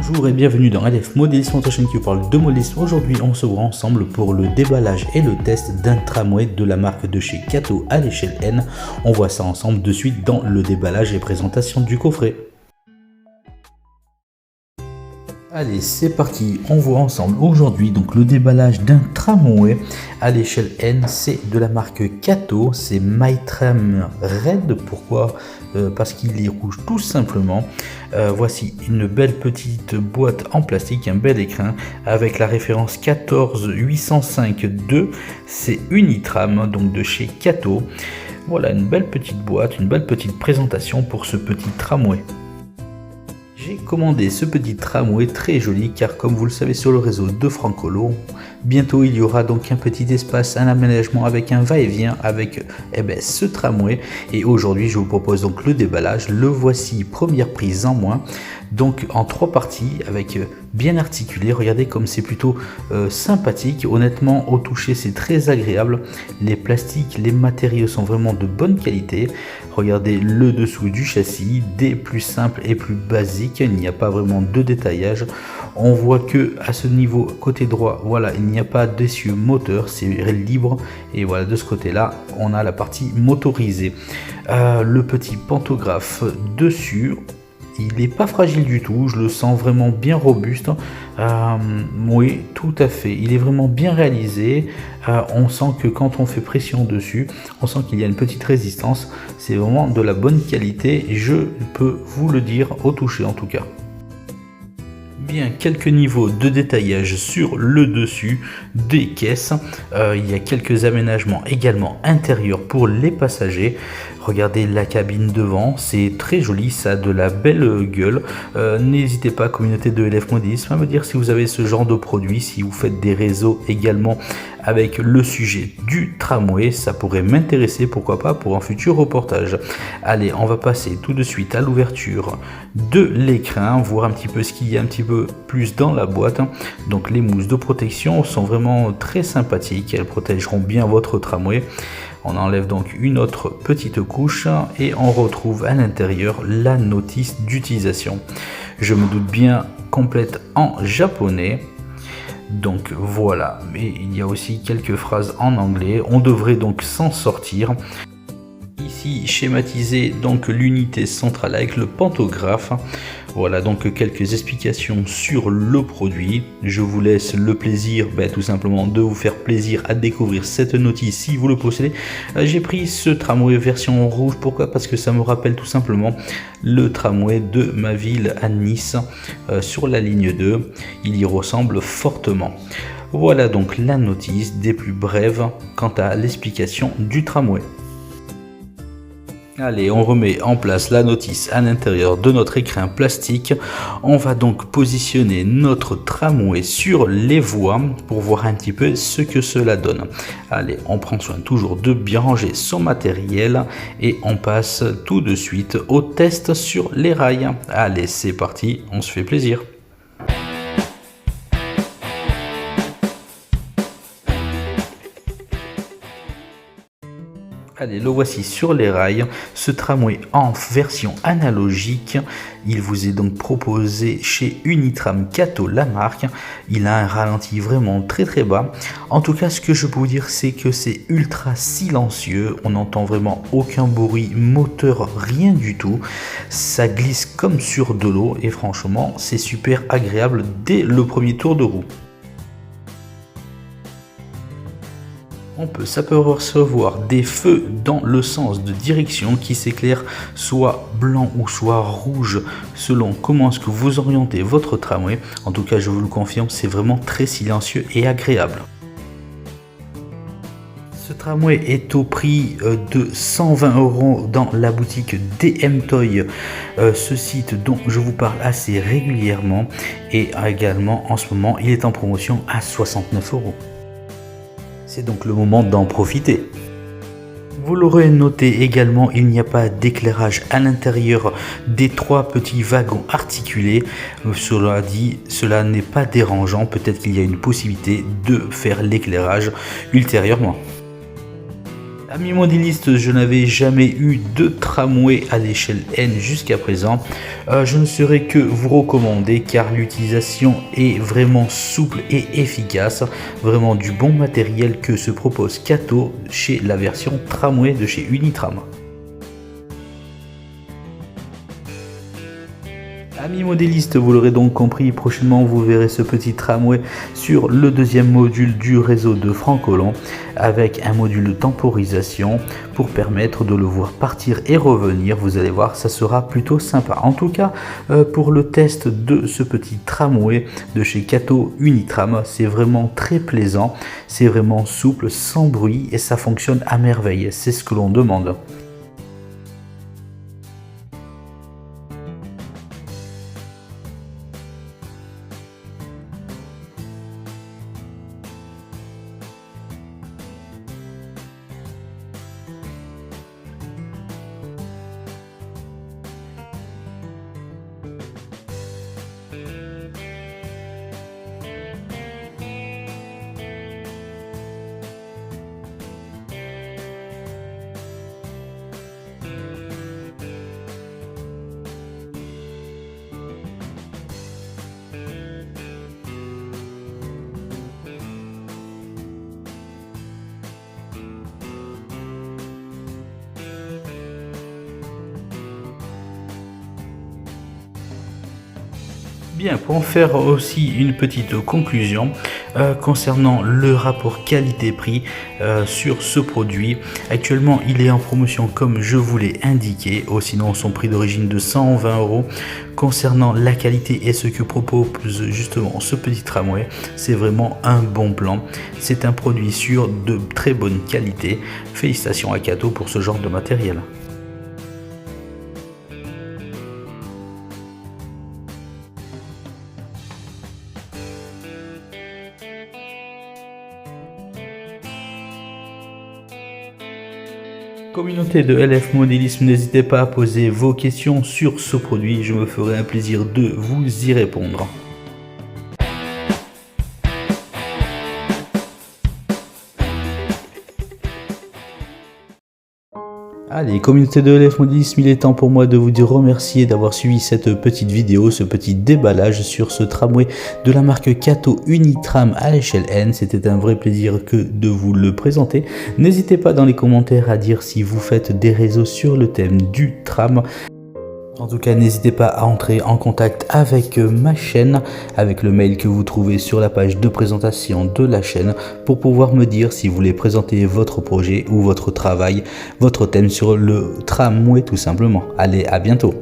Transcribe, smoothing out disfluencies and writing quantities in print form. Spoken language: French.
Bonjour et bienvenue dans LF Modélisme, votre chaîne qui vous parle de modélisme. Aujourd'hui, on se voit ensemble pour le déballage et le test d'un tramway de la marque de chez Kato à l'échelle N. On voit ça ensemble de suite dans le déballage et présentation du coffret. Allez, c'est parti, on voit ensemble aujourd'hui donc le déballage d'un tramway à l'échelle N. C'est de la marque Kato, c'est MyTram Red. Pourquoi parce qu'il est rouge tout simplement. Voici une belle petite boîte en plastique, un bel écrin avec la référence 14805-2. C'est Unitram, donc de chez Kato. Voilà une belle petite boîte, une belle petite présentation pour ce petit tramway. J'ai commandé ce petit tramway très joli car comme vous le savez sur le réseau de Francolo, bientôt il y aura donc un petit espace, un aménagement avec un va-et-vient avec ce tramway. Et aujourd'hui je vous propose donc le déballage. Le voici, première prise en moins, donc en 3 parties avec bien articulé. Regardez comme c'est plutôt sympathique, honnêtement au toucher c'est très agréable. Les plastiques, les matériaux sont vraiment de bonne qualité. Regardez le dessous du châssis, des plus simples et plus basiques, il n'y a pas vraiment de détaillage. On voit que à ce niveau côté droit, voilà, il n'y a pas d'essieu moteur, c'est libre. Et voilà, de ce côté là on a la partie motorisée. Le petit pantographe dessus, il n'est pas fragile du tout, je le sens vraiment bien robuste. Oui, tout à fait, il est vraiment bien réalisé. On sent que quand on fait pression dessus, on sent qu'il y a une petite résistance. C'est vraiment de la bonne qualité, je peux vous le dire au toucher en tout cas. Bien, quelques niveaux de détaillage sur le dessus des caisses. Il y a quelques aménagements également intérieurs pour les passagers. Regardez la cabine devant, c'est très joli, ça a de la belle gueule. N'hésitez pas, communauté de LF Modélisme, à me dire si vous avez ce genre de produit, si vous faites des réseaux également avec le sujet du tramway, ça pourrait m'intéresser, pourquoi pas pour un futur reportage. Allez, on va passer tout de suite à l'ouverture de l'écrin, voir un petit peu ce qu'il y a un petit peu plus dans la boîte. Donc les mousses de protection sont vraiment très sympathiques, elles protégeront bien votre tramway. On enlève donc une autre petite couche et on retrouve à l'intérieur la notice d'utilisation. Je me doute bien complète en japonais. Donc voilà, mais il y a aussi quelques phrases en anglais. On devrait donc s'en sortir. Ici schématisé donc l'unité centrale avec le pantographe. Voilà donc quelques explications sur le produit. Je vous laisse le plaisir tout simplement de vous faire plaisir à découvrir cette notice si vous le possédez. J'ai pris ce tramway version rouge, pourquoi? Parce que ça me rappelle tout simplement le tramway de ma ville à Nice sur la ligne 2. Il y ressemble fortement. Voilà donc la notice des plus brèves quant à l'explication du tramway. Allez, on remet en place la notice à l'intérieur de notre écrin plastique. On va donc positionner notre tramway sur les voies pour voir un petit peu ce que cela donne. Allez, on prend soin toujours de bien ranger son matériel et on passe tout de suite au test sur les rails. Allez, c'est parti, on se fait plaisir. Allez, le voici sur les rails, ce tramway en version analogique. Il vous est donc proposé chez Unitram Kato, la marque. Il a un ralenti vraiment très bas. En tout cas, ce que je peux vous dire, c'est que c'est ultra silencieux. On n'entend vraiment aucun bruit moteur, rien du tout. Ça glisse comme sur de l'eau et franchement, c'est super agréable dès le premier tour de roue. On peut s'apercevoir des feux dans le sens de direction qui s'éclairent soit blanc ou soit rouge selon comment est-ce que vous orientez votre tramway. En tout cas, je vous le confirme, c'est vraiment très silencieux et agréable. Ce tramway est au prix de 120 € dans la boutique DM Toy, ce site dont je vous parle assez régulièrement, et également en ce moment il est en promotion à 69 €. C'est donc le moment d'en profiter. Vous l'aurez noté également, il n'y a pas d'éclairage à l'intérieur des 3 petits wagons articulés. Cela dit, cela n'est pas dérangeant, peut-être qu'il y a une possibilité de faire l'éclairage ultérieurement. Amis modélistes, je n'avais jamais eu de tramway à l'échelle N jusqu'à présent. Je ne saurais que vous recommander car l'utilisation est vraiment souple et efficace. Vraiment du bon matériel que se propose Kato chez la version tramway de chez Unitram. Amis modélistes, vous l'aurez donc compris, prochainement vous verrez ce petit tramway sur le deuxième module du réseau de Francolon avec un module de temporisation pour permettre de le voir partir et revenir. Vous allez voir, ça sera plutôt sympa. En tout cas, pour le test de ce petit tramway de chez Kato Unitram, c'est vraiment très plaisant, c'est vraiment souple, sans bruit et ça fonctionne à merveille. C'est ce que l'on demande. Bien, pour en faire aussi une petite conclusion concernant le rapport qualité-prix sur ce produit. Actuellement, il est en promotion comme je vous l'ai indiqué, sinon son prix d'origine de 120 €. Concernant la qualité et ce que propose justement ce petit tramway, c'est vraiment un bon plan. C'est un produit sûr de très bonne qualité. Félicitations à Kato pour ce genre de matériel. Communauté de LF Modélisme, n'hésitez pas à poser vos questions sur ce produit, je me ferai un plaisir de vous y répondre. Allez, communauté de LF Modélisme, il est temps pour moi de vous dire remercier d'avoir suivi cette petite vidéo, ce petit déballage sur ce tramway de la marque Kato Unitram à l'échelle N. C'était un vrai plaisir que de vous le présenter. N'hésitez pas dans les commentaires à dire si vous faites des réseaux sur le thème du tram. En tout cas, n'hésitez pas à entrer en contact avec ma chaîne, avec le mail que vous trouvez sur la page de présentation de la chaîne pour pouvoir me dire si vous voulez présenter votre projet ou votre travail, votre thème sur le tramway tout simplement. Allez, à bientôt.